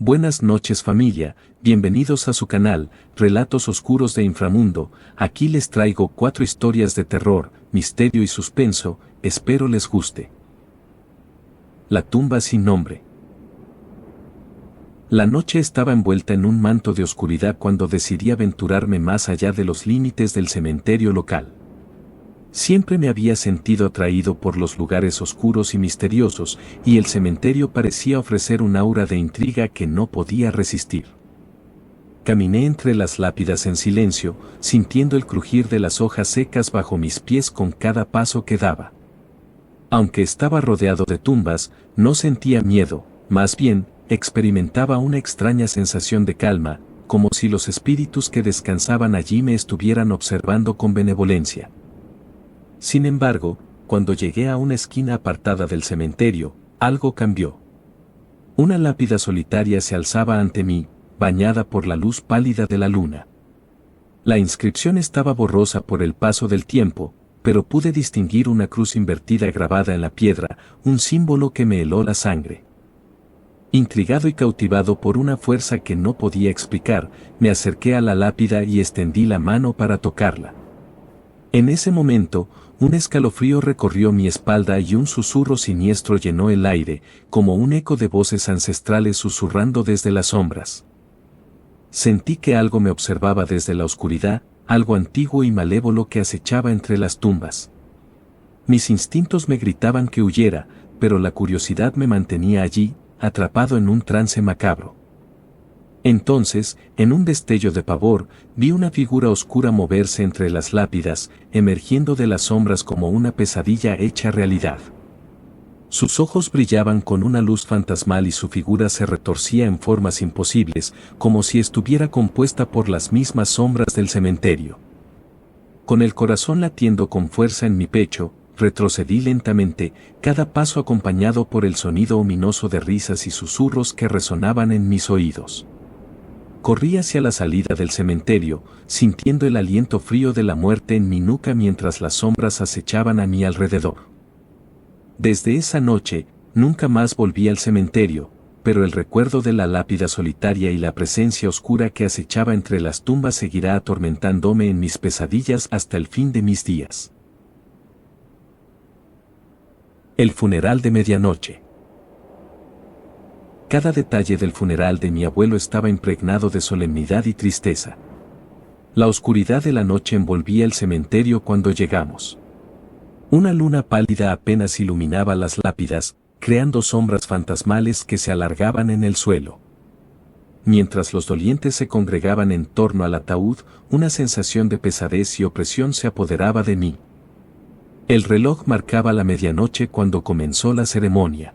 Buenas noches familia, bienvenidos a su canal, Relatos Oscuros de Inframundo. Aquí les traigo 4 historias de terror, misterio y suspenso, espero les guste. La tumba sin nombre. La noche estaba envuelta en un manto de oscuridad cuando decidí aventurarme más allá de los límites del cementerio local. Siempre me había sentido atraído por los lugares oscuros y misteriosos, y el cementerio parecía ofrecer un aura de intriga que no podía resistir. Caminé entre las lápidas en silencio, sintiendo el crujir de las hojas secas bajo mis pies con cada paso que daba. Aunque estaba rodeado de tumbas, no sentía miedo, más bien, experimentaba una extraña sensación de calma, como si los espíritus que descansaban allí me estuvieran observando con benevolencia. Sin embargo, cuando llegué a una esquina apartada del cementerio, algo cambió. Una lápida solitaria se alzaba ante mí, bañada por la luz pálida de la luna. La inscripción estaba borrosa por el paso del tiempo, pero pude distinguir una cruz invertida grabada en la piedra, un símbolo que me heló la sangre. Intrigado y cautivado por una fuerza que no podía explicar, me acerqué a la lápida y extendí la mano para tocarla. En ese momento, un escalofrío recorrió mi espalda y un susurro siniestro llenó el aire, como un eco de voces ancestrales susurrando desde las sombras. Sentí que algo me observaba desde la oscuridad, algo antiguo y malévolo que acechaba entre las tumbas. Mis instintos me gritaban que huyera, pero la curiosidad me mantenía allí, atrapado en un trance macabro. Entonces, en un destello de pavor, vi una figura oscura moverse entre las lápidas, emergiendo de las sombras como una pesadilla hecha realidad. Sus ojos brillaban con una luz fantasmal y su figura se retorcía en formas imposibles, como si estuviera compuesta por las mismas sombras del cementerio. Con el corazón latiendo con fuerza en mi pecho, retrocedí lentamente, cada paso acompañado por el sonido ominoso de risas y susurros que resonaban en mis oídos. Corrí hacia la salida del cementerio, sintiendo el aliento frío de la muerte en mi nuca mientras las sombras acechaban a mi alrededor. Desde esa noche, nunca más volví al cementerio, pero el recuerdo de la lápida solitaria y la presencia oscura que acechaba entre las tumbas seguirá atormentándome en mis pesadillas hasta el fin de mis días. El funeral de medianoche. Cada detalle del funeral de mi abuelo estaba impregnado de solemnidad y tristeza. La oscuridad de la noche envolvía el cementerio cuando llegamos. Una luna pálida apenas iluminaba las lápidas, creando sombras fantasmales que se alargaban en el suelo. Mientras los dolientes se congregaban en torno al ataúd, una sensación de pesadez y opresión se apoderaba de mí. El reloj marcaba la medianoche cuando comenzó la ceremonia.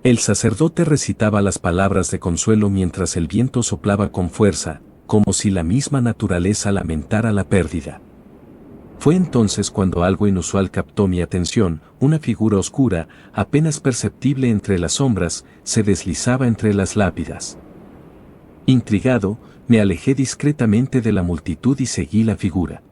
El sacerdote recitaba las palabras de consuelo mientras el viento soplaba con fuerza, como si la misma naturaleza lamentara la pérdida. Fue entonces cuando algo inusual captó mi atención, una figura oscura, apenas perceptible entre las sombras, se deslizaba entre las lápidas. Intrigado, me alejé discretamente de la multitud y seguí la figura.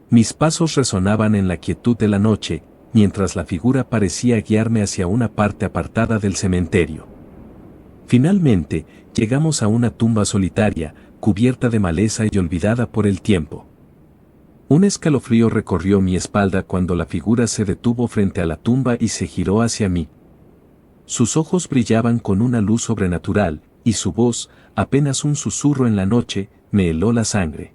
Mis pasos resonaban en la quietud de la noche, mientras la figura parecía guiarme hacia una parte apartada del cementerio. Finalmente, llegamos a una tumba solitaria, cubierta de maleza y olvidada por el tiempo. Un escalofrío recorrió mi espalda cuando la figura se detuvo frente a la tumba y se giró hacia mí. Sus ojos brillaban con una luz sobrenatural, y su voz, apenas un susurro en la noche, me heló la sangre.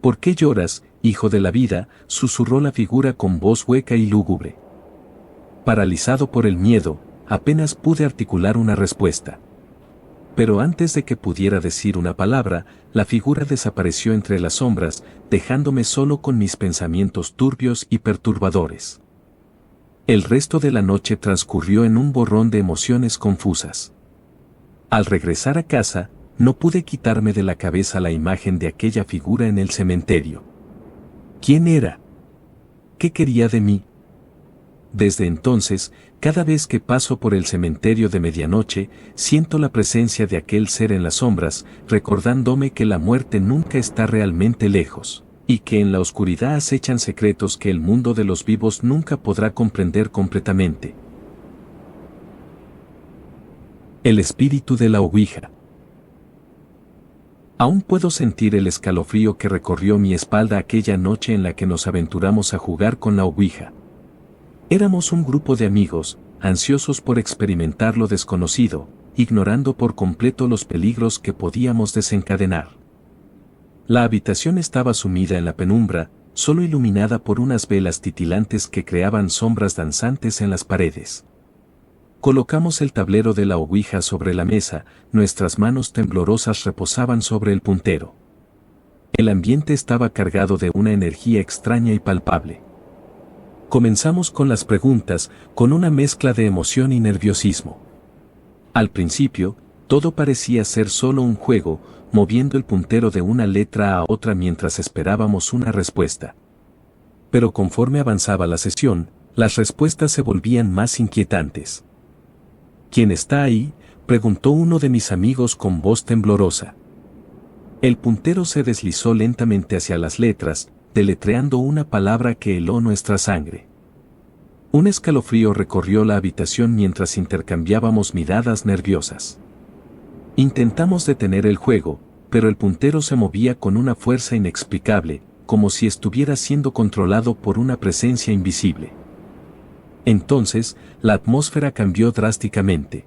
¿Por qué lloras, hijo de la vida?, susurró la figura con voz hueca y lúgubre. Paralizado por el miedo, apenas pude articular una respuesta. Pero antes de que pudiera decir una palabra, la figura desapareció entre las sombras, dejándome solo con mis pensamientos turbios y perturbadores. El resto de la noche transcurrió en un borrón de emociones confusas. Al regresar a casa, no pude quitarme de la cabeza la imagen de aquella figura en el cementerio. ¿Quién era? ¿Qué quería de mí? Desde entonces, cada vez que paso por el cementerio de medianoche, siento la presencia de aquel ser en las sombras, recordándome que la muerte nunca está realmente lejos, y que en la oscuridad acechan secretos que el mundo de los vivos nunca podrá comprender completamente. El espíritu de la Ouija. Aún puedo sentir el escalofrío que recorrió mi espalda aquella noche en la que nos aventuramos a jugar con la Ouija. Éramos un grupo de amigos, ansiosos por experimentar lo desconocido, ignorando por completo los peligros que podíamos desencadenar. La habitación estaba sumida en la penumbra, solo iluminada por unas velas titilantes que creaban sombras danzantes en las paredes. Colocamos el tablero de la Ouija sobre la mesa, nuestras manos temblorosas reposaban sobre el puntero. El ambiente estaba cargado de una energía extraña y palpable. Comenzamos con las preguntas, con una mezcla de emoción y nerviosismo. Al principio, todo parecía ser solo un juego, moviendo el puntero de una letra a otra mientras esperábamos una respuesta. Pero conforme avanzaba la sesión, las respuestas se volvían más inquietantes. ¿Quién está ahí?, preguntó uno de mis amigos con voz temblorosa. El puntero se deslizó lentamente hacia las letras, deletreando una palabra que heló nuestra sangre. Un escalofrío recorrió la habitación mientras intercambiábamos miradas nerviosas. Intentamos detener el juego, pero el puntero se movía con una fuerza inexplicable, como si estuviera siendo controlado por una presencia invisible. Entonces, la atmósfera cambió drásticamente.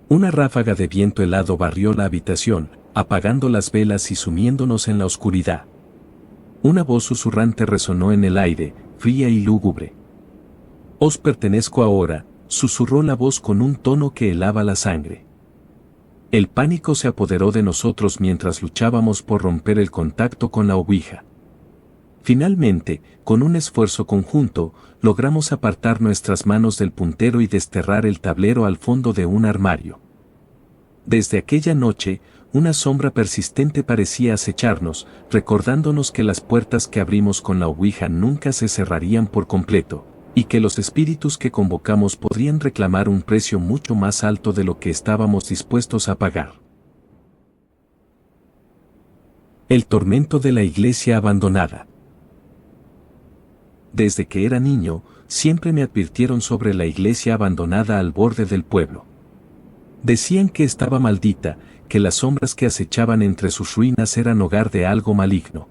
Una ráfaga de viento helado barrió la habitación, apagando las velas y sumiéndonos en la oscuridad. Una voz susurrante resonó en el aire, fría y lúgubre. «Os pertenezco ahora», susurró la voz con un tono que helaba la sangre. El pánico se apoderó de nosotros mientras luchábamos por romper el contacto con la Ouija. Finalmente, con un esfuerzo conjunto, logramos apartar nuestras manos del puntero y desterrar el tablero al fondo de un armario. Desde aquella noche, una sombra persistente parecía acecharnos, recordándonos que las puertas que abrimos con la Ouija nunca se cerrarían por completo, y que los espíritus que convocamos podrían reclamar un precio mucho más alto de lo que estábamos dispuestos a pagar. El tormento de la iglesia abandonada. Desde que era niño, siempre me advirtieron sobre la iglesia abandonada al borde del pueblo. Decían que estaba maldita, que las sombras que acechaban entre sus ruinas eran hogar de algo maligno.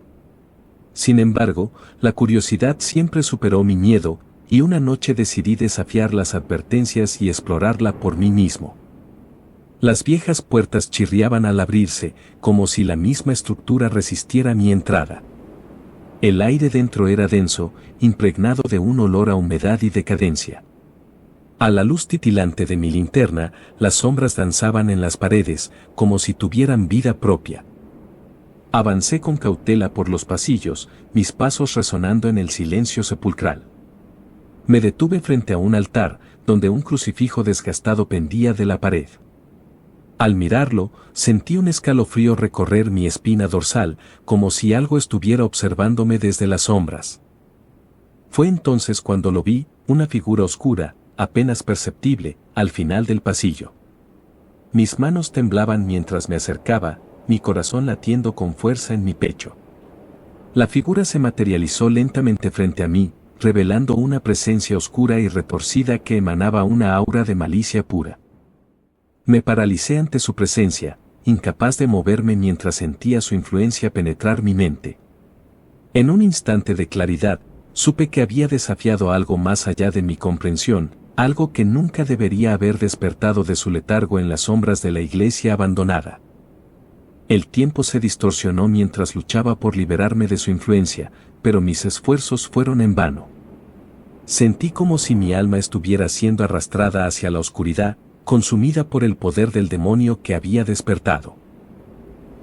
Sin embargo, la curiosidad siempre superó mi miedo, y una noche decidí desafiar las advertencias y explorarla por mí mismo. Las viejas puertas chirriaban al abrirse, como si la misma estructura resistiera mi entrada. El aire dentro era denso, impregnado de un olor a humedad y decadencia. A la luz titilante de mi linterna, las sombras danzaban en las paredes, como si tuvieran vida propia. Avancé con cautela por los pasillos, mis pasos resonando en el silencio sepulcral. Me detuve frente a un altar, donde un crucifijo desgastado pendía de la pared. Al mirarlo, sentí un escalofrío recorrer mi espina dorsal, como si algo estuviera observándome desde las sombras. Fue entonces cuando lo vi, una figura oscura, apenas perceptible, al final del pasillo. Mis manos temblaban mientras me acercaba, mi corazón latiendo con fuerza en mi pecho. La figura se materializó lentamente frente a mí, revelando una presencia oscura y retorcida que emanaba una aura de malicia pura. Me paralicé ante su presencia, incapaz de moverme mientras sentía su influencia penetrar mi mente. En un instante de claridad, supe que había desafiado algo más allá de mi comprensión, algo que nunca debería haber despertado de su letargo en las sombras de la iglesia abandonada. El tiempo se distorsionó mientras luchaba por liberarme de su influencia, pero mis esfuerzos fueron en vano. Sentí como si mi alma estuviera siendo arrastrada hacia la oscuridad, consumida por el poder del demonio que había despertado.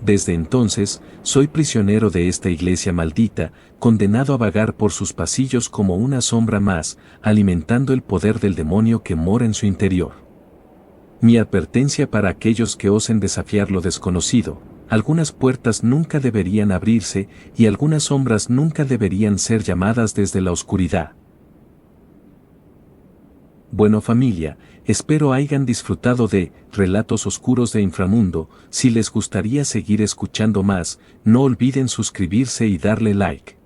Desde entonces, soy prisionero de esta iglesia maldita, condenado a vagar por sus pasillos como una sombra más, alimentando el poder del demonio que mora en su interior. Mi advertencia para aquellos que osen desafiar lo desconocido: algunas puertas nunca deberían abrirse y algunas sombras nunca deberían ser llamadas desde la oscuridad. Bueno familia, espero hayan disfrutado de Relatos Oscuros de Inframundo. Si les gustaría seguir escuchando más, no olviden suscribirse y darle like.